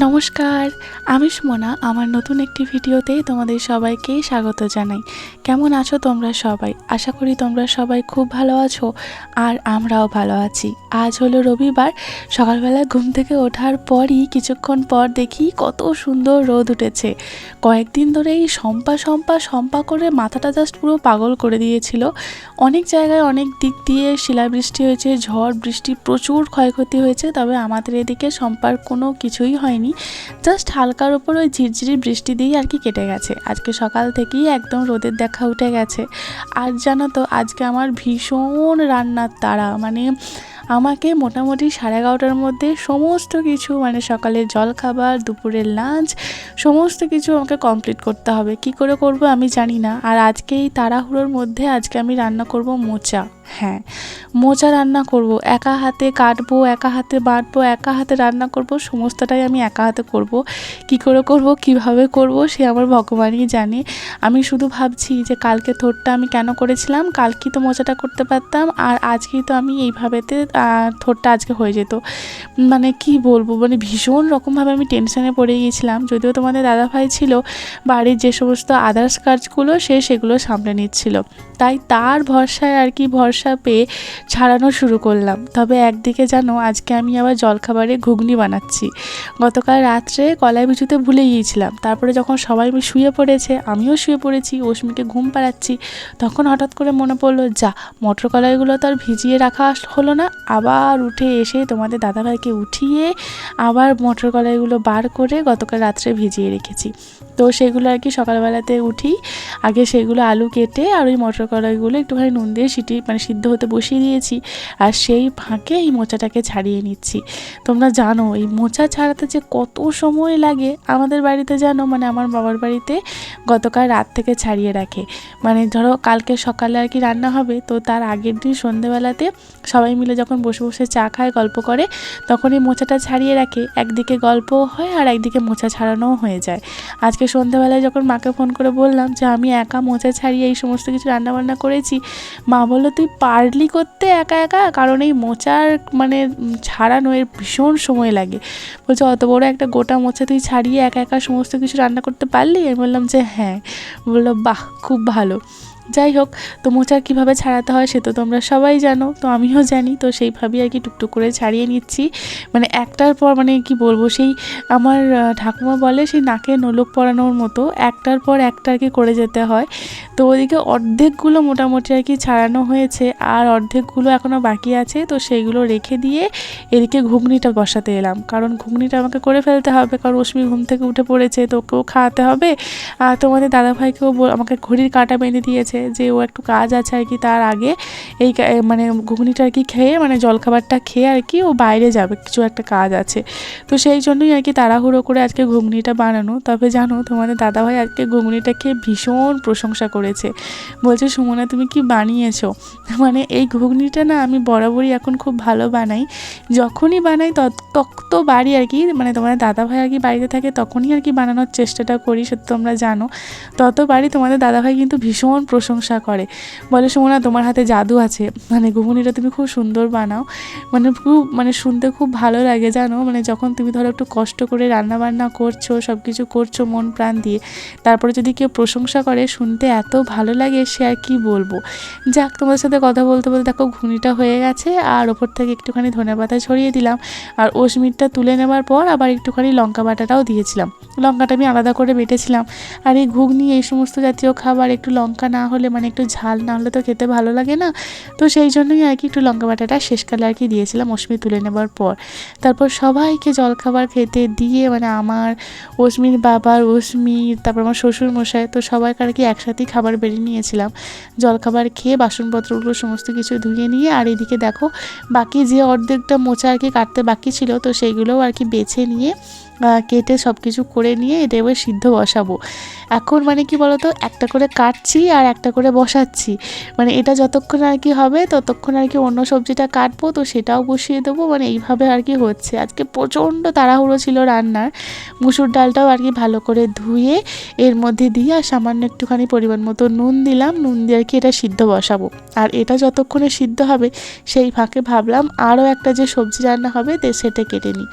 নমস্কার, আমি সুমনা। আমার নতুন একটি ভিডিওতে তোমাদের সবাইকে স্বাগত জানাই। কেমন আছো তোমরা সবাই? আশা করি তোমরা সবাই খুব ভালো আছো আর আমরাও ভালো আছি। আজ হলো রবিবার। সকালবেলা ঘুম থেকে ওঠার পরই কিছুক্ষণ পর দেখি কত সুন্দর রোদ উঠেছে। কয়েকদিন ধরে এই শম্পা করে মাথাটা জাস্ট পুরো পাগল করে দিয়েছিল। অনেক জায়গায় অনেক দিক দিয়ে শিলাবৃষ্টি হয়েছে, ঝড় বৃষ্টি, প্রচুর ক্ষয়ক্ষতি হয়েছে। তবে আমাদের এদিকে শম্পার কোনো কিছুই হয়নি, জাস্ট হালকার ওপর ওই ঝিরঝিরি বৃষ্টি দিয়েই আর কি কেটে গেছে। আজকে সকাল থেকেই একদম রোদের দেখা উঠে গেছে। আর জানো তো, আজকে আমার ভীষণ রান্নার তাড়া। আমাকে মোটামুটি 11:30টার মধ্যে সমস্ত কিছু, সকালের জলখাবার, দুপুরের লাঞ্চ, সমস্ত কিছু আমাকে কমপ্লিট করতে হবে। কি করে করব আমি জানি না। আর আজকে এই তাড়াহুড়োর মধ্যে আজকে আমি রান্না করব মোচা। হ্যাঁ, মোচা রান্না করব। একা হাতে কাটবো, একা হাতে বাটবো, একা হাতে রান্না করব। সমস্তটাই আমি একা হাতে করব। কি করে করব, কিভাবে করব, সে আমার ভগবানই জানে। আমি শুধু ভাবছি যে কালকে থোড়টা আমি কেন করেছিলাম। কালকেই তো মোচাটা করতে পারতাম, আর আজকেই তো আমি এইভাবেতে থোড়টা আজকে হয়ে যেত। কি বলবো, ভীষণ রকমভাবে আমি টেনশনে পড়ে গিয়েছিলাম। যদিও তোমাদের দাদাভাই ছিল, বাড়ির যে সমস্ত আদার্স কাজগুলো সেগুলো সামলে নিচ্ছিল। তাই তার ভরসায় আর কি ভরসা পেয়ে ছাড়ানো শুরু করলাম। তবে একদিকে জানো, আজকে আমি আবার জলখাবারে ঘুগনি বানাচ্ছি। গতকাল রাত্রে কলাই ভিজুতে ভুলে গিয়েছিলাম। তারপরে যখন সবাই শুয়ে পড়েছে, আমিও শুয়ে পড়েছি, অস্মিকে ঘুম পাড়াচ্ছি, তখন হঠাৎ করে মনে পড়লো, যা মটর কলাইগুলো তো আর ভিজিয়ে রাখা হলো না। আবার উঠে এসে তোমাদের দাদাভাইকে উঠিয়ে আবার মটর কলাইগুলো বার করে গতকাল রাত্রে ভিজিয়ে রেখেছি। তো সেগুলো আর কি সকালবেলাতে উঠি, আগে সেগুলো আলু কেটে আর ওই মটর কলাইগুলো একটুখানি নুন দিয়ে সিদ্ধ হতে বসিয়ে দিয়েছি। আর সেই ফাঁকে এই মোচাটাকে ছাড়িয়ে নিচ্ছি। তোমরা জানো এই মোচা ছাড়াতে যে কত সময় লাগে আমাদের বাড়িতে, জানো আমার বাবার বাড়িতে গতকাল রাত থেকে ছাড়িয়ে রাখে। ধরো কালকে সকালে আর কি রান্না হবে, তো তার আগের দিন সন্ধেবেলাতে সবাই মিলে যখন বসে বসে চা খায়, গল্প করে, তখন এই মোচাটা ছাড়িয়ে রাখে। একদিকে গল্পও হয় আর একদিকে মোচা ছাড়ানোও হয়ে যায়। আজকে সন্ধ্যাবেলায় যখন মাকে ফোন করে বললাম যে আমি একা মোচা ছাড়িয়ে এই সমস্ত কিছু রান্নাবান্না করেছি, মা বললো, তুই পারলি করতে একা একা? কারণ এই মোচার ছাড়ানো এর ভীষণ সময় লাগে। বলছে, অত বড় একটা গোটা মোচা তুই ছাড়িয়ে একা একা সমস্ত কিছু রান্না করতে পারলি? আমি বললাম যে হ্যাঁ। বললো, বাহ, খুব ভালো। যাই হোক, তো মোচা কীভাবে ছাড়াতে হয় সে তো তোমরা সবাই জানো, তো আমিও জানি। তো সেইভাবেই আর কি টুকটুক করে ছাড়িয়ে নিচ্ছি। একটার পর কি বলবো, সেই আমার ঠাকুমা বলে সেই নাকে নোলক পরানোর মতো একটার পর একটা আর কি করে যেতে হয়। তো ওদিকে অর্ধেকগুলো মোটামুটি আর কি ছাড়ানো হয়েছে, আর অর্ধেকগুলো এখনও বাকি আছে। তো সেইগুলো রেখে দিয়ে এদিকে ঘুগনিটা বসাতে এলাম, কারণ ঘুগনিটা আমাকে করে ফেলতে হবে, কারণ অস্মি ঘুম থেকে উঠে পড়েছে, তো ওকেও খাওয়াতে হবে। আর তোমাদের দাদাভাইকেও আমাকে ঘড়ির কাঁটা বেঁধে দিয়েছে যে ও একটু কাজ আছে আর কি, তার আগে এই ঘুগনিটা আর কি খেয়ে জলখাবারটা খেয়ে আর কি ও বাইরে যাবে, কিছু একটা কাজ আছে। তো সেই জন্যই আর কি তাড়াহুড়ো করে আজকে ঘুগনিটা বানানো। তবে জানো, তোমাদের দাদাভাই আজকে ঘুগনিটা খেয়ে ভীষণ প্রশংসা করেছে। বলছে, সুমনা তুমি কি বানিয়েছো? এই ঘুগনিটা না আমি বরাবরই এখন খুব ভালো বানাই। যখনই বানাই তত বাড়ি আর কি তোমাদের দাদাভাই আর কি বাড়িতে থাকে, তখনই আর কি বানানোর চেষ্টাটা করি, সেটা তোমরা জানো। ততবারই তোমাদের দাদাভাই কিন্তু ভীষণ প্রশংসা করে, বলে, সুমনা তোমার হাতে জাদু আছে, ঘুগনিটা তুমি খুব সুন্দর বানাও। খুব শুনতে খুব ভালো লাগে, জানো। যখন তুমি ধরো একটু কষ্ট করে রান্না বান্না করছো, সব কিছু করছো মন প্রাণ দিয়ে, তারপরে যদি কেউ প্রশংসা করে, শুনতে এত ভালো লাগে, সে আর কি বলবো। যাক, তোমাদের সাথে কথা বলতে বলতে দেখো ঘুগনিটা হয়ে গেছে, আর ওপর থেকে একটুখানি ধনেপাতা ছড়িয়ে দিলাম। আর অস্মিরটা তুলে নেওয়ার পর আবার একটুখানি লঙ্কা বাটাটাও দিয়েছিলাম। লঙ্কাটা আমি আলাদা করে বেটেছিলাম। আর এই ঘুগনি, এই সমস্ত জাতীয় খাবার একটু লঙ্কা না হলে, একটু ঝাল না হলে তো খেতে ভালো লাগে না। তো সেই জন্যই আর কি একটু লঙ্কা বাটাটা শেষকালে আর কি দিয়েছিলাম অস্মি তুলে নেবার পর। তারপর সবাইকে জলখাবার খেতে দিয়ে, আমার অস্মির বাবার, অস্মির, তারপর আমার শ্বশুরমশাই, তো সবাইকে আর কি একসাথেই খাবার বেড়ে নিয়েছিলাম। জলখাবার খেয়ে বাসনপত্রগুলো সমস্ত কিছু ধুয়ে নিয়ে, আর এদিকে দেখো বাকি যে অর্ধেকটা মোচা আর কি কাটতে বাকি ছিল, তো সেইগুলোও আর কি বেছে নিয়ে কেটে সব কিছু করে নিয়ে এটা এবার সিদ্ধ বসাবো। এখন কি বলতো, একটা করে কাটছি আর একটা করে বসাচ্ছি, মানে এটা যতক্ষণ আর কি হবে ততক্ষণ আর কি অন্য সবজিটা কাটবো, তো সেটাও বসিয়ে দেবো, মানে এইভাবে আর কি হচ্ছে। আজকে প্রচণ্ড তাড়াহুড়ো ছিল রান্নার। মুসুর ডালটাও আর কি ভালো করে ধুয়ে এর মধ্যে দিয়ে আর সামান্য একটুখানি পরিমাণ মতো নুন দিলাম, নুন দিয়ে আর কি এটা সিদ্ধ বসাবো। আর এটা যতক্ষণে সিদ্ধ হবে সেই ফাঁকে ভাবলাম আরও একটা যে সবজি রান্না হবে সেটা কেটে নিই।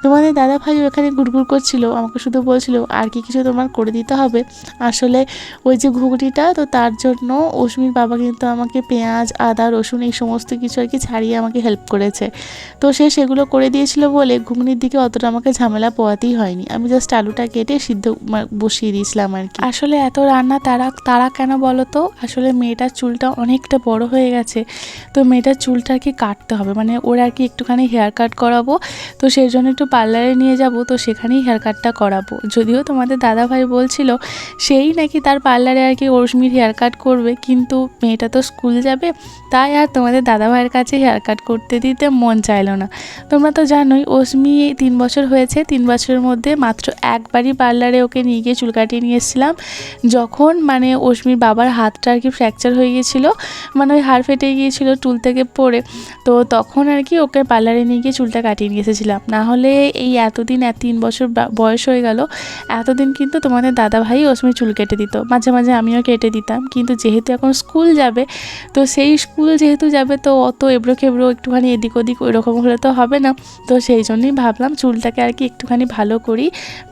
তোমাদের দাদা ভাই ওখানে গুড়গুড় করছিল, আমাকে শুধু বলছিল আর কি কিছু তোমার করে দিতে হবে। আসলে ওই যে ঘুগনিটা, তো তার জন্য অশ্মির বাবা কিন্তু আমাকে পেঁয়াজ আদা রসুন এই সমস্ত কিছু আর কি ছাড়িয়ে আমাকে হেল্প করেছে। তো সে সেগুলো করে দিয়েছিল বলে ঘুগনির দিকে অতটা আমাকে ঝামেলা পোয়াতেই হয়নি। আমি জাস্ট আলুটা কেটে সিদ্ধ বসিয়ে দিয়েছিলাম আর কি। আসলে এত রান্না তারা কেন বলো তো, আসলে মেয়েটার চুলটা অনেকটা বড় হয়ে গেছে, তো মেয়েটার চুলটা আর কি কাটতে হবে, মানে ওর আর কি একটুখানি হেয়ার কাট করাবো, তো সেই জন্য একটু পার্লারে নিয়ে যাব, তো সেখানেই হেয়ার কাটটা করাবো। যদিও তোমাদের দাদাভাই বলছিল সেই নাকি তার পার্লারে আর কি অশ্মির হেয়ার কাট করবে, কিন্তু মেয়েটা তো স্কুল যাবে, তাই আর তোমাদের দাদাভাইয়ের কাছে হেয়ার কাট করতে দিতে মন চাইলো না। তোমরা তো জানোই অশ্মি 3 বছর হয়েছে, 3 বছরের মধ্যে মাত্র একবারই পার্লারে ওকে নিয়ে গিয়ে চুল কাটিয়ে নিয়ে এসেছিলাম, যখন মানে অশ্মির বাবার হাতটা আর কি ফ্র্যাকচার হয়ে গিয়েছিলো, মানে ওই হাড় ফেটে গিয়েছিলো টুল থেকে পড়ে, তো তখন আর কি ওকে পার্লারে নিয়ে গিয়ে চুলটা কাটিয়ে নিয়ে এসেছিলাম। না হলে এই এতদিন 3 বছর বয়স হয়ে গেল, এতদিন কিন্তু তোমাদের দাদাভাই অশ্মির চুল কেটে দিত, মাঝে মাঝে আমিও কেটে দিতাম, কিন্তু যেহেতু এখন স্কুল যাবে, তো সেই স্কুল যেহেতু যাবে তো অত এবড়ো খেবড়ো একটুখানি এদিক ওদিক ওই রকম হলে তো হবে না, তো সেই জন্যই ভাবলাম চুলটাকে আর কি একটুখানি ভালো করি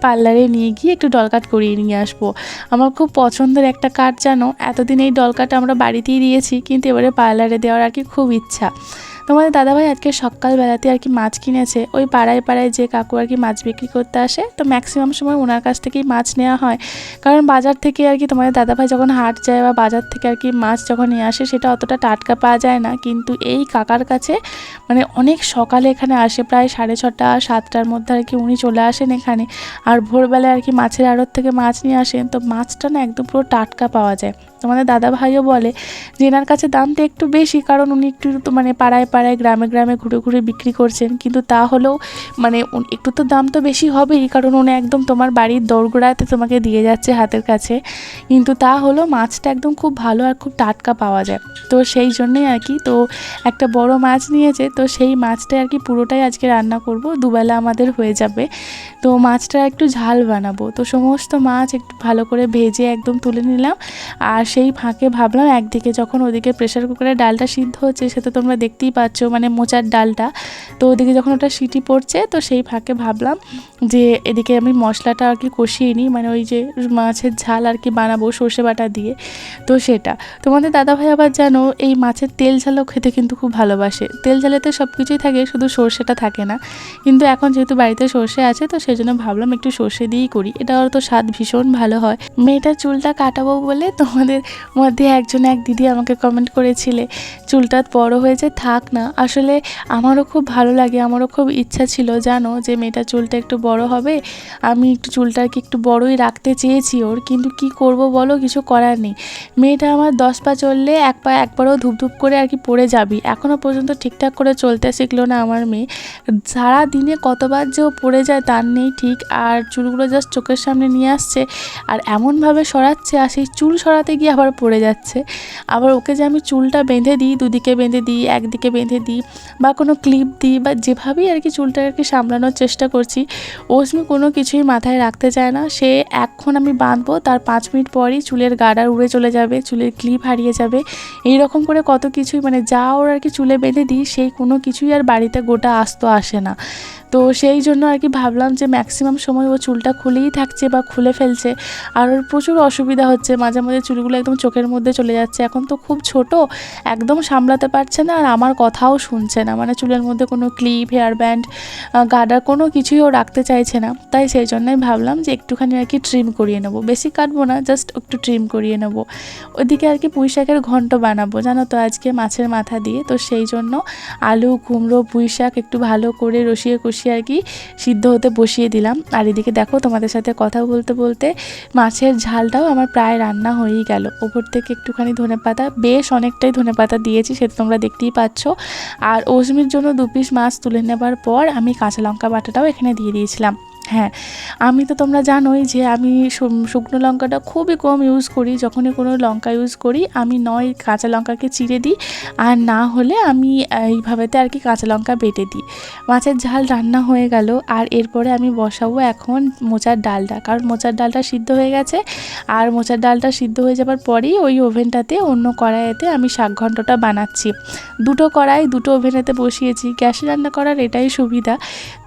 পার্লারে নিয়ে গিয়ে একটু ডল কাট করিয়ে নিয়ে আসবো। আমার খুব পছন্দের একটা কাট জানো, এতদিন এই ডল কাট আমরা বাড়িতেই দিয়েছি, কিন্তু এবারে পার্লারে দেওয়ার আর কি খুব ইচ্ছা। তোমাদের দাদাভাই আজকে সকালবেলাতে আর কি মাছ কিনেছে, ওই পাড়ায় পাড়ায় যে কাকু আর কি মাছ বিক্রি করতে আসে, তো ম্যাক্সিমাম সময় ওনার কাছ থেকেই মাছ নেওয়া হয়, কারণ বাজার থেকে আর কি তোমাদের দাদাভাই যখন হাট যায় বা বাজার থেকে আর কি মাছ যখন নিয়ে আসে সেটা অতটা টাটকা পাওয়া যায় না, কিন্তু এই কাকার কাছে মানে অনেক সকালে এখানে আসে, প্রায় 6:30 7টার মধ্যে আর কি উনি চলে আসেন এখানে, আর ভোরবেলায় আর কি মাছের আড়ত থেকে মাছ নিয়ে আসেন, তো মাছটা না একদম পুরো টাটকা পাওয়া যায়। তোমাদের দাদা ভাইও বলে যে এনার কাছে দামটা একটু বেশি, কারণ উনি একটু তো মানে পাড়ায় পাড়ায় গ্রামে গ্রামে ঘুরে ঘুরে বিক্রি করছেন, কিন্তু তা হলেও মানে একটু তো দাম তো বেশি হবেই, কারণ উনি একদম তোমার বাড়ির দোরগোড়াতে তোমাকে দিয়ে যাচ্ছে হাতের কাছে, কিন্তু তা হলেও মাছটা একদম খুব ভালো আর খুব টাটকা পাওয়া যায়, তো সেই জন্যই আর কি তো একটা বড় মাছ নিয়েছে, তো সেই মাছটা আর কি পুরোটাই আজকে রান্না করব, দুবেলা আমাদের হয়ে যাবে। তো মাছটা একটু ঝাল বানাবো, তো সমস্ত মাছ একটু ভালো করে ভেজে একদম তুলে নিলাম, আর সেই ফাঁকে ভাবলাম একদিকে যখন ওদিকে প্রেশার কুকারে ডালটা সিদ্ধ হচ্ছে, সে তো তোমরা দেখতেই পাচ্ছ মানে মোচার ডালটা, তো ওদিকে যখন ওটা সিটি পড়ছে, তো সেই ফাঁকে ভাবলাম যে এদিকে আমি মশলাটা আর কি কষিয়ে নিই, মানে ওই যে মাছের ঝাল আর কি বানাবো সর্ষে বাটা দিয়ে, তো সেটা। তোমাদের দাদাভাই আবার জানো এই মাছের তেল ঝালও খেতে কিন্তু খুব ভালোবাসে, তেল ঝালেতে সব কিছুই থাকে, শুধু সর্ষেটা থাকে না, কিন্তু এখন যেহেতু বাড়িতে সর্ষে আছে, তো সেই জন্য ভাবলাম একটু সর্ষে দিয়েই করি, এটা তো স্বাদ ভীষণ ভালো হয়। মেয়েটার চুলটা কাটাবো বলে তোমাদের মধ্যে এক দিদি আমাকে কমেন্ট করেছিলে চুলটা বড় হয়েছে থাক না, আসলে আমারও খুব ভালো লাগে, আমারও খুব ইচ্ছা ছিল জানো যে মেয়েটার চুলটা একটু বড় হবে, আমি একটু চুলটা কি একটু বড়ই রাখতে চেয়েছি ওর, কিন্তু কি করব বলো, কিছু করার নেই। মেয়েটা আমার 10 পা চললে এক পা একবারও ধুপধুপ করে আর কি পড়ে যাবি, এখনও পর্যন্ত ঠিকঠাক করে চলতে শিখলো না আমার মেয়ে, সারা দিনে কতবার যে ও পড়ে যায় তার নেই ঠিক, আর চুলগুলো জাস্ট চোখের সামনে নিয়ে আসছে আর এমনভাবে সরাচ্ছে, আর সেই চুল সরাতে গিয়ে আবার পড়ে যাচ্ছে। আবার ওকে যে আমি চুলটা বেঁধে দিই, দুদিকে বেঁধে দিই, একদিকে বেঁধে দিই, বা কোনো ক্লিপ দিই, বা যেভাবেই আর কি চুলটা আর কি সামলানোর চেষ্টা করছি, অশ্মি কোনো কিছুই মাথায় রাখতে চায় না, সে এখন আমি বাঁধবো তার 5 মিনিট পরই চুলের গার্ডার উড়ে চলে যাবে, চুলের ক্লিপ হারিয়ে যাবে, এই রকম করে কত কিছুই মানে যা ওর আর কি চুলে বেঁধে দিই সেই কোনো কিছুই আর বাড়িতে গোটা আস্ত আসে না। তো সেই জন্য আর কি ভাবলাম যে ম্যাক্সিমাম সময় ও চুলটা খুলেই থাকছে বা খুলে ফেলছে, আর ওর প্রচুর অসুবিধা হচ্ছে, মাঝে মাঝে চুলগুলো একদম চোখের মধ্যে চলে যাচ্ছে, এখন তো খুব ছোট, একদম সামলাতে পারছে না, আর আমার কথাও শুনছে না, মানে চুলের মধ্যে কোনো ক্লিপ হেয়ার ব্যান্ড গার্ডার কোনো কিছুই ও রাখতে চাইছে না, তাই সেই জন্যই ভাবলাম যে একটুখানি আর কি ট্রিম করিয়ে নেবো, বেশি কাটবো না, জাস্ট একটু ট্রিম করিয়ে নেবো। ওইদিকে আর কি পুঁই শাকের ঘন্ট বানাবো জানো তো আজকে মাছের মাথা দিয়ে, তো সেই জন্য আলু কুমড়ো পুঁই শাক একটু ভালো করে রসিয়ে কষিয়ে আর কি সিদ্ধ হতে বসিয়ে দিলাম। আর এদিকে দেখো তোমাদের সাথে কথা বলতে বলতে মাছের ঝালটাও আমার প্রায় রান্না হয়েই গেল, ওপর থেকে একটুখানি ধনেপাতা, বেশ অনেকটাই ধনেপাতা দিয়েছি সেটা তোমরা দেখতেই পাচ্ছ, আর অশ্মির জন্য 2 পিস মাছ তুলে নেবার পর আমি কাঁচা লঙ্কা বাটাটাও এখানে দিয়ে দিয়েছিলাম। হ্যাঁ, আমি তো তোমরা জানোই যে আমি শুকনো লঙ্কাটা খুবই কম ইউজ করি। যখনই কোনো লঙ্কা ইউজ করি আমি নয় কাঁচা লঙ্কাকে চিড়ে দিই, আর না হলে আমি এইভাবেতে আর কি কাঁচা লঙ্কা বেটে দিই। মাছের ঝাল রান্না হয়ে গেল, আর এরপরে আমি বসাবো এখন মোচার ডালটা, কারণ মোচার ডালটা সিদ্ধ হয়ে গেছে। আর মোচার ডালটা সিদ্ধ হয়ে যাবার পরেই ওই ওভেনটাতে অন্য কড়াইতে আমি শাক ঘন্টটা বানাচ্ছি। দুটো কড়াই দুটো ওভেনেতে বসিয়েছি। গ্যাসে রান্না করার এটাই সুবিধা।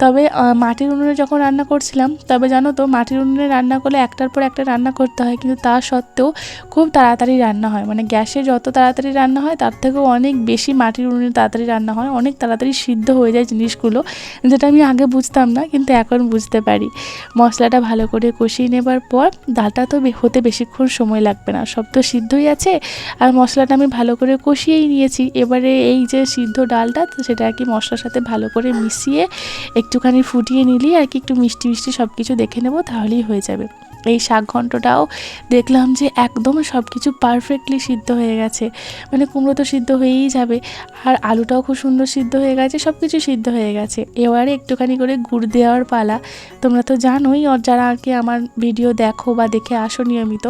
তবে মাটির উনুনে যখন রান্না করছিলাম, তবে জানো তো মাটির উনুনে রান্না করলে একটার পর একটা রান্না করতে হয়, কিন্তু তা সত্ত্বেও খুব তাড়াতাড়ি রান্না হয়। মানে গ্যাসে যত তাড়াতাড়ি রান্না হয় তার থেকেও অনেক বেশি মাটির উনুনে তাড়াতাড়ি রান্না হয়, অনেক তাড়াতাড়ি সিদ্ধ হয়ে যায় জিনিসগুলো, যেটা আমি আগে বুঝতাম না কিন্তু এখন বুঝতে পারি। মশলাটা ভালো করে কষিয়ে নেবার পর ডালটা তো হতে বেশিক্ষণ সময় লাগবে না, সব তো সিদ্ধই আছে। আর মশলাটা আমি ভালো করে কষিয়েই নিয়েছি। এবারে এই যে সিদ্ধ ডালটা সেটা আর কি মশলার সাথে ভালো করে মিশিয়ে একটুখানি ফুটিয়ে নিলেই আর কি একটু মিষ্টি মিষ্টি সব কিছু দেখে নেব, তাহলেই হয়ে যাবে। এই শাক ঘন্টটাও দেখলাম যে একদম সব কিছু পারফেক্টলি সিদ্ধ হয়ে গেছে। মানে কুমড়ো তো সিদ্ধ হয়েই যাবে, আর আলুটাও খুব সুন্দর সিদ্ধ হয়ে গেছে, সব কিছু সিদ্ধ হয়ে গেছে। এবারে একটুখানি করে গুড় দেওয়ার পালা। তোমরা তো জানোই, আর যারা আর কি আমার ভিডিও দেখো বা দেখে আসো নিয়মিত,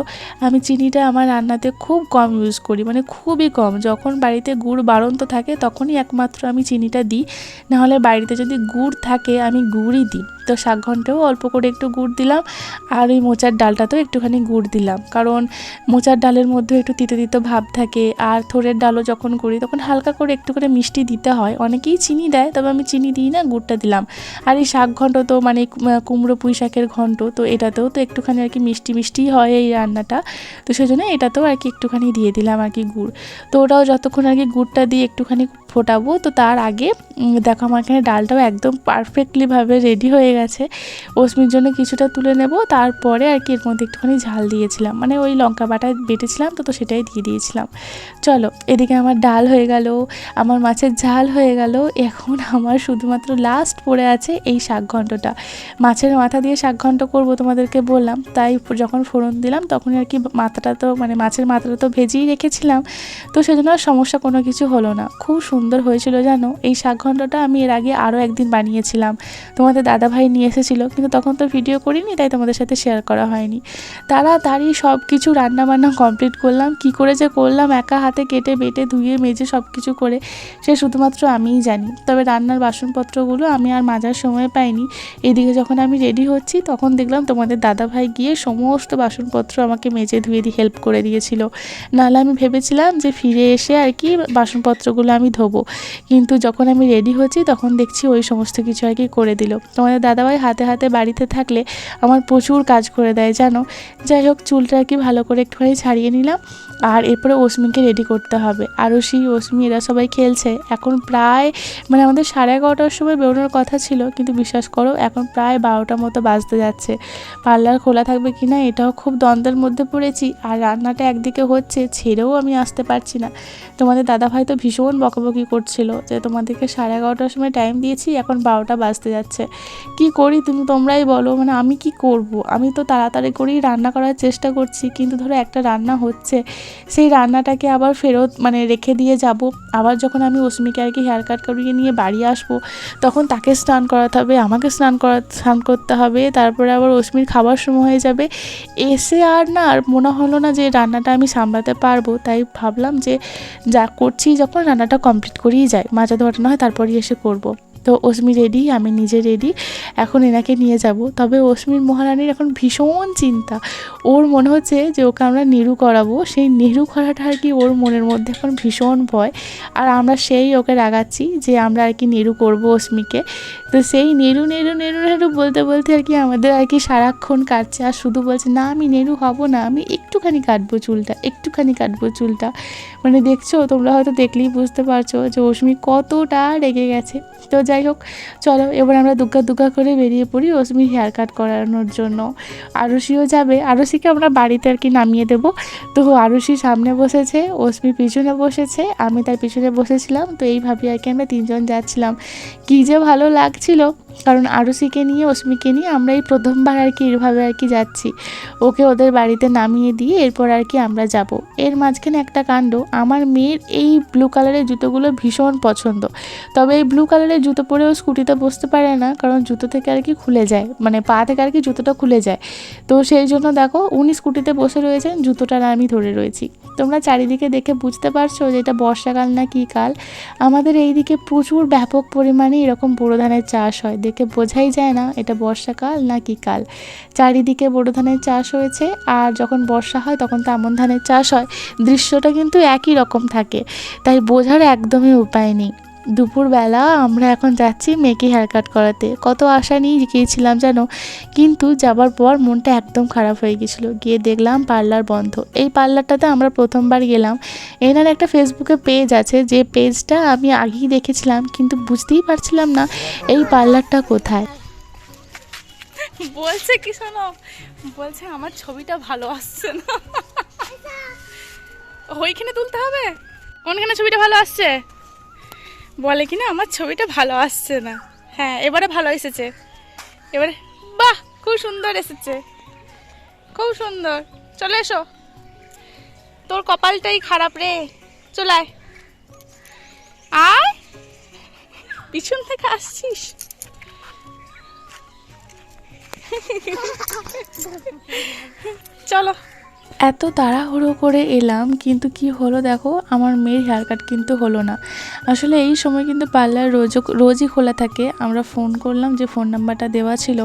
আমি চিনিটা আমার রান্নাতে খুব কম ইউজ করি, মানে খুবই কম। যখন বাড়িতে গুড় বাড়ন্ত থাকে তখনই একমাত্র আমি চিনিটা দিই, নাহলে বাড়িতে যদি গুড় থাকে আমি গুড়ই দিই। তো শাক ঘন্টেও অল্প করে একটু গুড় দিলাম, আর ওই মোচার ডালটাতেও একটুখানি গুড় দিলাম, কারণ মোচার ডালের মধ্যে একটু তিতো তিতো ভাব থাকে। আর থোড়ের ডালও যখন করি তখন হালকা করে একটু করে মিষ্টি দিতে হয়। অনেকেই চিনি দেয়, তবে আমি চিনি দিই না, গুড়টা দিলাম। আর এই শাক ঘন্ট তো মানে কুমড়ো পুঁই শাকের ঘন্ট, তো এটাতেও তো একটুখানি আর কি মিষ্টি মিষ্টিই হয় এই রান্নাটা। তো সেজন্য এটাতেও আর কি একটুখানি দিয়ে দিলাম আর কি গুড়। তো ওটাও যতক্ষণ আর কি গুড়টা দিয়ে একটুখানি ফোটাবো, তো তার আগে দেখো আমার এখানে ডালটাও একদম পারফেক্টলিভাবে রেডি হয়ে গেছে। ওসমির জন্য কিছুটা তুলে নেব, তারপরে আর কি এর মধ্যে একটুখানি ঝাল দিয়েছিলাম, মানে ওই লঙ্কা বাটা বেটেছিলাম তো সেটাই দিয়ে দিয়েছিলাম। চলো, এদিকে আমার ডাল হয়ে গেল, আমার মাছের ঝাল হয়ে গেল। এখন আমার শুধুমাত্র লাস্ট পড়ে আছে এই শাক ঘন্টটা। মাছের মাথা দিয়ে শাক ঘন্ট করবো তোমাদেরকে বললাম, তাই যখন ফোড়ন দিলাম তখন আর কি মাথাটা তো মানে মাছের মাথাটা তো ভেজেই রেখেছিলাম, তো সেজন্য সমস্যা কোনো কিছু হলো না। খুব সুন্দর হয়েছিল জানো। এই শাক ঘন্টটা আমি এর আগে আরও একদিন বানিয়েছিলাম, তোমাদের দাদাভাই নিয়ে এসেছিলো, কিন্তু তখন তো ভিডিও করিনি, তাই তোমাদের সাথে শেয়ার করা হয়নি। তাড়াতাড়ি সব কিছু রান্নাবান্না কমপ্লিট করলাম। কি করে যে করলাম, একা হাতে কেটে বেটে ধুয়ে মেজে সব কিছু করে, সে শুধুমাত্র আমিই জানি। তবে রান্নার বাসনপত্রগুলো আমি আর মাজার সময় পাইনি। এদিকে যখন আমি রেডি হচ্ছি তখন দেখলাম তোমাদের দাদাভাই গিয়ে সমস্ত বাসনপত্র আমাকে মেজে ধুয়ে দিয়ে হেল্প করে দিয়েছিল। নাহলে আমি ভেবেছিলাম যে ফিরে এসে আর কি বাসনপত্রগুলো আমি ধোবো, কিন্তু যখন আমি রেডি হচ্ছি তখন দেখছি ওই সমস্ত কিছু আর কি করে দিল। তোমাদের দাদাভাই হাতে হাতে বাড়িতে থাকলে আমার প্রচুর কাজ করে দেয় জানো। যাই হোক, চুলটা আর কি ভালো করে একটুখানি ছাড়িয়ে নিলাম, আর এরপরে অস্মিকে রেডি করতে হবে। আরশি, অস্মি এরা সবাই খেলছে। এখন প্রায় মানে আমাদের 11:30টার সময় বেরোনোর কথা ছিল, কিন্তু বিশ্বাস করো এখন প্রায় 12টার মতো বাজতে যাচ্ছে। পার্লার খোলা থাকবে কি না এটাও খুব দ্বন্দ্বের মধ্যে পড়েছি, আর রান্নাটা একদিকে হচ্ছে, ছেড়েও আমি আসতে পারছি না। তোমাদের দাদাভাই তো ভীষণ বকাবকি করছিল যে তোমাদেরকে 11:30টার সময় টাইম দিয়েছি, এখন 12টা বাজতে যাচ্ছে, কি করি তোমরাই বলো। মানে আমি কি করব, আমি তো তাড়াতাড়ি করেই রান্না করার চেষ্টা করছি, কিন্তু ধরো একটা রান্না হচ্ছে, সেই রান্নাটাকে আবার ফেরত মানে রেখে দিয়ে যাব। আবার যখন আমি অস্মিকে আর কি হেয়ার কাট করিয়ে নিয়ে বাড়ি আসবো, তখন তাকে স্নান করাতে হবে, আমাকে স্নান করতে হবে, তারপরে আবার অস্মির খাবার সময় হয়ে যাবে। এসে আর না আর মনে হলো না যে রান্নাটা আমি সামলাতে পারবো, তাই ভাবলাম যে যা করছি যখন রান্নাটা কমপ্লিট করেই যাই, মাজা ধোয়াটা না হয় তারপরই এসে করব। তো অস্মি রেডি, আমি নিজে রেডি, এখন এনাকে নিয়ে যাব। তবে অস্মির মহারানীর এখন ভীষণ চিন্তা, ওর মনে হচ্ছে যে ওকে আমরা নেড়ু করাবো, সেই নেড়ু করাটা আর কি ওর মনের মধ্যে এখন ভীষণ ভয়। আর আমরা সেই ওকে রাগাচ্ছি যে আমরা আর কি নেড়ু করবো অস্মিকে। তো সেই নেড়ু নেড়ু নেড়ু নেড়ু বলতে বলতে আর কি আমাদের আর কি সারাক্ষণ কাটছে, আর শুধু বলছে না আমি নেড়ু হব না, আমি একটুখানি কাটবো চুলটা, একটুখানি কাটবো চুলটা। মানে দেখছো, তোমরা হয়তো দেখলেই বুঝতে পারছো যে অস্মি কতটা রেগে গেছে। তো যাই হোক, চলো এবার আমরা দুগ্গা দুগ্গা করে বেরিয়ে পড়ি অস্মির হেয়ার কাট করানোর জন্য। আরশিও যাবে, আরশিকে আমরা বাড়িতে আর কি নামিয়ে দেবো। তো আরশি সামনে বসেছে, অস্মি পিছনে বসেছে, আমি তার পিছনে বসেছিলাম। তো এইভাবে আর কি আমরা তিনজন যাচ্ছিলাম, কী যে ভালো লাগছিল। কারণ আরুষিকে নিয়ে অস্মিকে নিয়ে আমরা এই প্রথমবার আর কি এভাবে আর কি যাচ্ছি। ওকে ওদের বাড়িতে নামিয়ে দিয়ে এরপর আর কি আমরা যাব। এর মাঝখানে একটা কাণ্ড, আমার মেয়ের এই ব্লু কালারের জুতোগুলো ভীষণ পছন্দ, তবে এই ব্লু কালারের জুতো পরেও স্কুটিতে বসতে পারে না, কারণ জুতো থেকে আর কি খুলে যায়, মানে পা থেকে আর কি জুতোটা খুলে যায়। তো সেই জন্য দেখো উনি স্কুটিতে বসে রয়েছেন, জুতোটার আমি ধরে রয়েছি। তোমরা চারিদিকে দেখে বুঝতে পারছো যে এটা বর্ষাকাল না কী কাল। আমাদের এইদিকে প্রচুর ব্যাপক পরিমাণে এরকম বোরো ধানের চাষ হয়, দেখে বোঝাই যায় না এটা বর্ষাকাল না কী কাল। চারিদিকে বোরো ধানের চাষ হয়েছে, আর যখন বর্ষা হয় তখন তো আমন ধানের চাষ হয়, দৃশ্যটা কিন্তু একই রকম থাকে, তাই বোঝার একদমই উপায় নেই। দুপুরবেলা আমরা এখন যাচ্ছি মেয়েকে হেয়ার কাট করাতে। কত আশা নিয়ে গিয়েছিলাম জানো, কিন্তু যাবার পর মনটা একদম খারাপ হয়ে গেছিলো। গিয়ে দেখলাম পার্লার বন্ধ। এই পার্লারটাতে আমরা প্রথমবার গেলাম। এনার একটা ফেসবুকে পেজ আছে, যে পেজটা আমি আগেই দেখেছিলাম, কিন্তু বুঝতেই পারছিলাম না এই পার্লারটা কোথায়। বলছে কি শোনো, বলছে আমার ছবিটা ভালো আসছে না। ওইখানে তুলতে হবে, কোনখানে ছবিটা ভালো আসছে? বলে কিনা আমার ছবিটা ভালো আসছে না। হ্যাঁ এবারে ভালো এসেছে, এবারে বাহ খুব সুন্দর এসেছে, খুব সুন্দর। চলে এসো, তোর কপালটাই খারাপ রে, চলায় আয়, পিছন থেকে আসছিস। চলো। এত তাড়াহুড়ো করে এলাম, কিন্তু কি হলো দেখো, আমার মেয়ের হেয়ার কাট কিন্তু হলো না। আসলে এই সময় কিন্তু পার্লার রোজই খোলা থাকে। আমরা ফোন করলাম, যে ফোন নাম্বারটা দেওয়া ছিল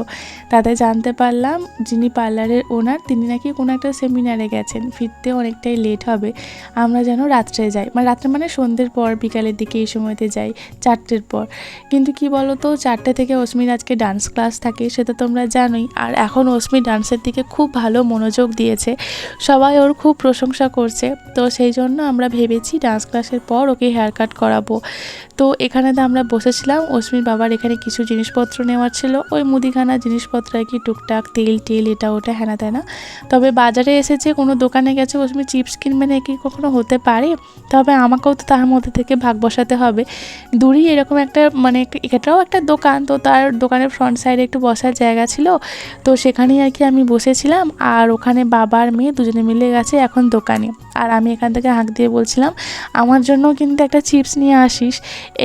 তাতে জানতে পারলাম যিনি পার্লারের ওনার তিনি নাকি কোনো একটা সেমিনারে গেছেন, ফিরতে অনেকটাই লেট হবে। আমরা যেন রাত্রে যাই, মানে রাত্রে মানে সন্ধ্যের পর বিকালের দিকে এই সময়তে যাই, 4টের পর। কিন্তু কি বলো তো, 4টে থেকে অস্মির আজকে ডান্স ক্লাস থাকে, সেটা তোমরা জানোই। আর এখন অস্মি ডান্সের দিকে খুব ভালো মনোযোগ দিয়েছে, সবাই ওর খুব প্রশংসা করছে। তো সেই জন্য আমরা ভেবেছি ডান্স ক্লাসের পর ওকে হেয়ার কাট করাবো। তো এখানেতে আমরা বসেছিলাম, অস্মির বাবার এখানে কিছু জিনিসপত্র নেওয়ার ছিল, ওই মুদিখানা জিনিসপত্র আর কি, টুকটাক তেল টেল এটা ওটা হ্যানা ত্যানা। তবে বাজারে এসেছে, কোনো দোকানে গেছে, অস্মি চিপস কিনবে না, কি কখনো হতে পারে? তবে আমাকেও তো তার মধ্যে থেকে ভাগ বসাতে হবে। দূরেই এরকম একটা, মানে এটাও একটা দোকান, তো তার দোকানের ফ্রন্ট সাইডে একটু বসার জায়গা ছিল, তো সেখানেই আর কি আমি বসেছিলাম। আর ওখানে বাবার মেয়ে দুজনে মিলে গেছে এখন দোকানে, আর আমি এখান থেকে হাঁক দিয়ে বলছিলাম আমার জন্য কিন্তু একটা চিপস নিয়ে আসিস,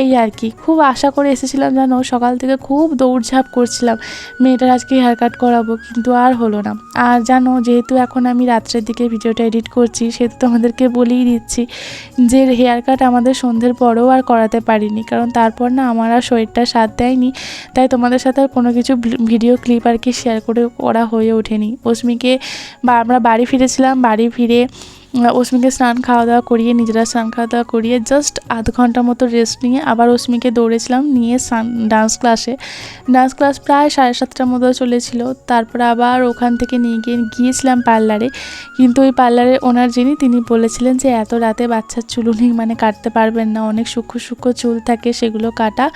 এই আর কি। খুব আশা করে এসেছিলাম জানো, সকাল থেকে খুব দৌড়ঝাঁপ করছিলাম মেয়েটার আজকে হেয়ার কাট করাবো, কিন্তু আর হলো না। আর জানো, যেহেতু এখন আমি রাত্রের দিকে ভিডিওটা এডিট করছি, সেহেতু তোমাদেরকে বলেই দিচ্ছি যে হেয়ার কাট আমাদের সন্ধ্যের পরেও আর করাতে পারিনি, কারণ তারপর না আমার আর শরীরটা সাথ দেয়নি, তাই তোমাদের সাথে আর কোনো কিছু ভিডিও ক্লিপ আর কি শেয়ার করে করা হয়ে ওঠেনি। অস্মিকে আমরা বাড়ি ফিরেছিলাম, বাড়ি ফিরে অস্মিকে স্নান খাওয়া দাওয়া করিয়ে, নিজেরা স্নান খাওয়া দাওয়া করিয়ে জাস্ট আধ ঘন্টা মতো রেস্ট নিয়ে আবার অস্মিকে দৌড়েছিলাম নিয়ে ডান্স ক্লাসে। ডান্স ক্লাস প্রায় 7:30টার মতো চলেছিল। তারপরে আবার ওখান থেকে নিয়ে গিয়েছিলাম পার্লারে, কিন্তু ওই পার্লারের ওনার যিনি, তিনি বলেছিলেন যে এত রাতে বাচ্চার চুলুনি মানে কাটতে পারবেন না, অনেক সূক্ষ্ম সূক্ষ্ম চুল থাকে, সেগুলো কাটা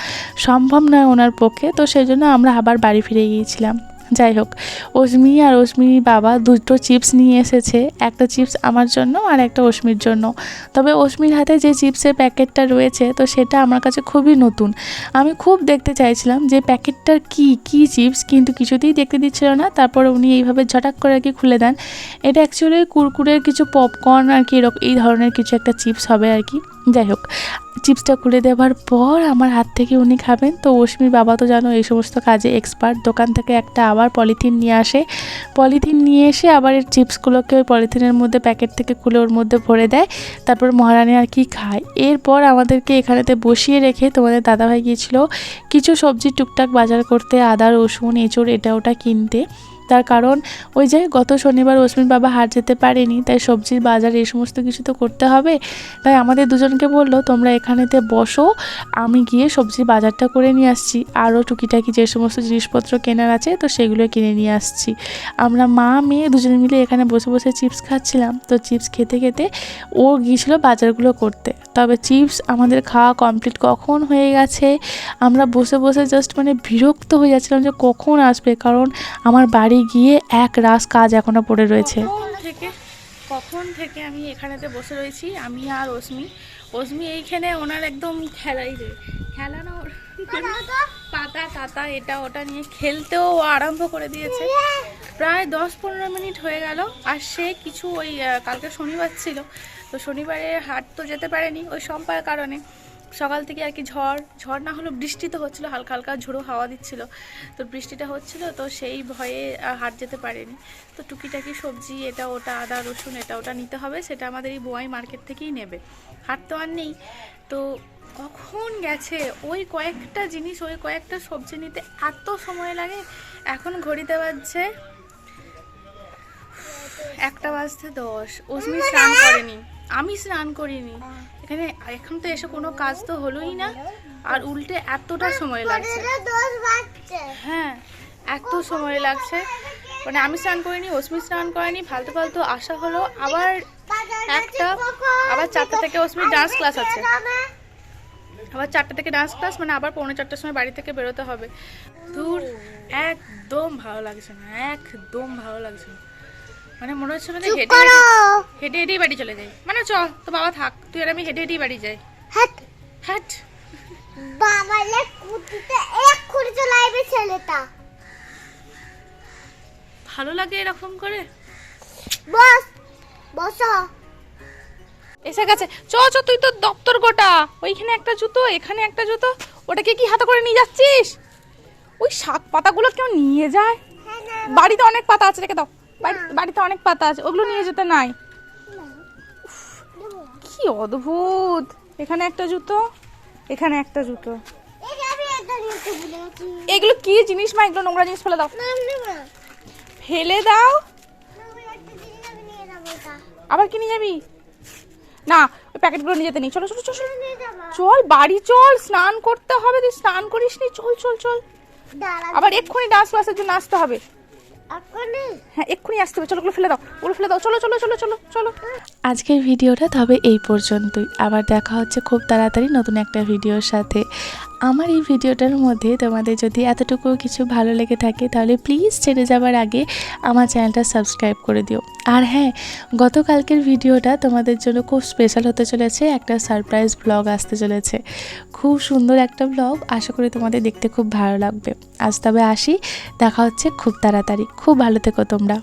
সম্ভব নয় ওনার পক্ষে। তো সেই জন্য আমরা আবার বাড়ি ফিরে গিয়েছিলাম। যাই হোক, অস্মি আর অস্মির বাবা দুটো চিপস নিয়ে এসেছে, একটা চিপস আমার জন্য আর একটা অস্মির জন্য। তবে অস্মির হাতে যে চিপসের প্যাকেটটা রয়েছে, তো সেটা আমার কাছে খুবই নতুন। আমি খুব দেখতে চাইছিলাম যে প্যাকেটটার কি চিপস, কিন্তু কিছুতেই দেখতে দিচ্ছিল না। তারপরে উনি এইভাবে ঝটাক করে আর কি খুলে দেন। এটা অ্যাকচুয়ালি কুরকুরের কিছু পপকর্ন আর কি, এরকম এই ধরনের কিছু একটা চিপস হবে আর কি। যাই হোক, চিপসটা খুলে দেওয়ার পর আমার হাত থেকে উনি খাবেন। তো অস্মির বাবা তো জানো এই সমস্ত কাজে এক্সপার্ট, দোকান থেকে একটা আবার পলিথিন নিয়ে আসে, পলিথিন নিয়ে এসে আবার এই চিপসগুলোকে ওই পলিথিনের মধ্যে প্যাকেট থেকে খুলে ওর মধ্যে ভরে দেয়, তারপর মহারানী আর কি খায়। এরপর আমাদেরকে এখানেতে বসিয়ে রেখে তোমাদের দাদাভাই গিয়েছিল কিছু সবজি টুকটাক বাজার করতে, আদা রসুন এঁচড় এটা ওটা কিনতে। তার কারণ ওই যে গত শনিবার অস্মির বাবা হাট যেতে পারেনি, তাই সবজির বাজার এই সমস্ত কিছু তো করতে হবে। তাই আমাদের দুজনকে বললো তোমরা এখানেতে বসো, আমি গিয়ে সবজির বাজারটা করে নিয়ে আসছি, আরও টুকিটাকি যে সমস্ত জিনিসপত্র কেনার আছে তো সেগুলো কিনে নিয়ে আসছি। আমরা মা মেয়ে দুজনে মিলে এখানে বসে বসে চিপস খাচ্ছিলাম। তো চিপস খেতে খেতে ও গিয়েছিলো বাজারগুলো করতে। তবে চিপস আমাদের খাওয়া কমপ্লিট কখন হয়ে গেছে, আমরা বসে বসে জাস্ট মানে বিরক্ত হয়ে যাচ্ছিলাম যে কখন আসবে, কারণ আমার বাড়ি গিয়ে এক রাস কাজ এখনো পড়ে রয়েছে। কখন থেকে আমি এখানেতে বসে রয়েছি, আমি আর অস্মি এইখানে ওনার একদম খেলাই রে, খেলা না পাতা কাতা এটা ওটা নিয়ে খেলতেও আরম্ভ করে দিয়েছে। প্রায় 10-15 মিনিট হয়ে গেল। আর সে কিছু ওই কালকে শনিবার ছিল, তো শনিবারে হাট তো যেতে পারেনি ওই সম্পার কারণে। সকাল থেকে আর কি ঝড় না হলো বৃষ্টি তো হচ্ছিলো, হালকা হালকা ঝোড়ো হাওয়া দিচ্ছিল, তো বৃষ্টিটা হচ্ছিল, তো সেই ভয়ে হাট যেতে পারেনি। তো টুকিটাকি সবজি এটা ওটা আদা রসুন এটা ওটা নিতে হবে, সেটা আমাদের এই বোয়াই মার্কেট থেকেই নেবে, হাট তো আর নেই। তো কখন গেছে ওই কয়েকটা জিনিস ওই কয়েকটা সবজি নিতে এত সময় লাগে। এখন ঘড়িতে বাজছে 1:10। অস্মি স্নান করেনি, আমি স্নান করিনি, এখানে এখন তো এসে কোনো কাজ তো হলোই না, আর উল্টে এতটা সময় লাগছে। হ্যাঁ, এত সময় লাগছে, মানে আমি স্নান করিনি, অস্মি স্নান করেনি, ফালতু ফালতু আসা হলো। আবার 4টা থেকে অস্মির ডান্স ক্লাস আছে, আবার 4টা থেকে ডান্স ক্লাস, মানে আবার 4:45টার সময় বাড়ি থেকে বেরোতে হবে। দূর, একদম ভালো লাগছে না, একদম ভালো লাগছে না। মানে মনে হচ্ছে মানে হেঁটে হেঁটেই বাড়ি চলে যাই। মানে চ, তো বাবা থাক, তুই আর আমি হেঁটে হেঁটেই বাড়ি যাই। হ্যাট ভালো লাগে এরকম করে। এসে গেছে, চ চ, তুই তো দপ্তর গোটা, ওইখানে একটা জুতো এখানে একটা জুতো, ওটাকে কি হাতে করে নিয়ে যাচ্ছিস? ওই শাক পাতাগুলো কেউ নিয়ে যায়? বাড়িতে অনেক পাতা আছে, রেখে দাও, বাড়িতে অনেক পাতা আছে, ওগুলো নিয়ে যেতে নাই। কি অদ্ভুত, এখানে একটা জুতো এখানে একটা জুতো, এগুলো কি জিনিস মা? এগুলো নোংরা জিনিস, ফেলে দাও, ফেলে দাও। আবার কি নিয়ে যাবি? না, ওই প্যাকেটগুলো নিয়ে যেতে নেই। চলো চলো চল, চল বাড়ি চল, স্নান করতে হবে, তুই স্নান করিস নি, চল চল চল। আবার এক্ষুনি ডান্স ক্লাসের জন্য আসতে হবে। হ্যাঁ, এক্ষুনি আসতে হবে, চলো, ওগুলো ফেলে দাও, ওগুলো ফেলে দাও, চলো চলো চলো চলো চলো। আজকের ভিডিওটা তবে এই পর্যন্তই, আবার দেখা হচ্ছে খুব তাড়াতাড়ি নতুন একটা ভিডিওর সাথে। আমার এই ভিডিওটার মধ্যে তোমাদের যদি এতটুকু কিছু ভালো লেগে থাকে তাহলে প্লিজ ছেড়ে যাবার আগে আমার চ্যানেলটা সাবস্ক্রাইব করে দিও। আর হ্যাঁ, গতকালকের ভিডিওটা তোমাদের জন্য খুব স্পেশাল হতে চলেছে, একটা সারপ্রাইজ ব্লগ আসতে চলেছে, খুব সুন্দর একটা ব্লগ, আশা করি তোমাদের দেখতে খুব ভালো লাগবে। আজ তবে আসি, দেখা হচ্ছে খুব তাড়াতাড়ি, খুব ভালো থেকো তোমরা।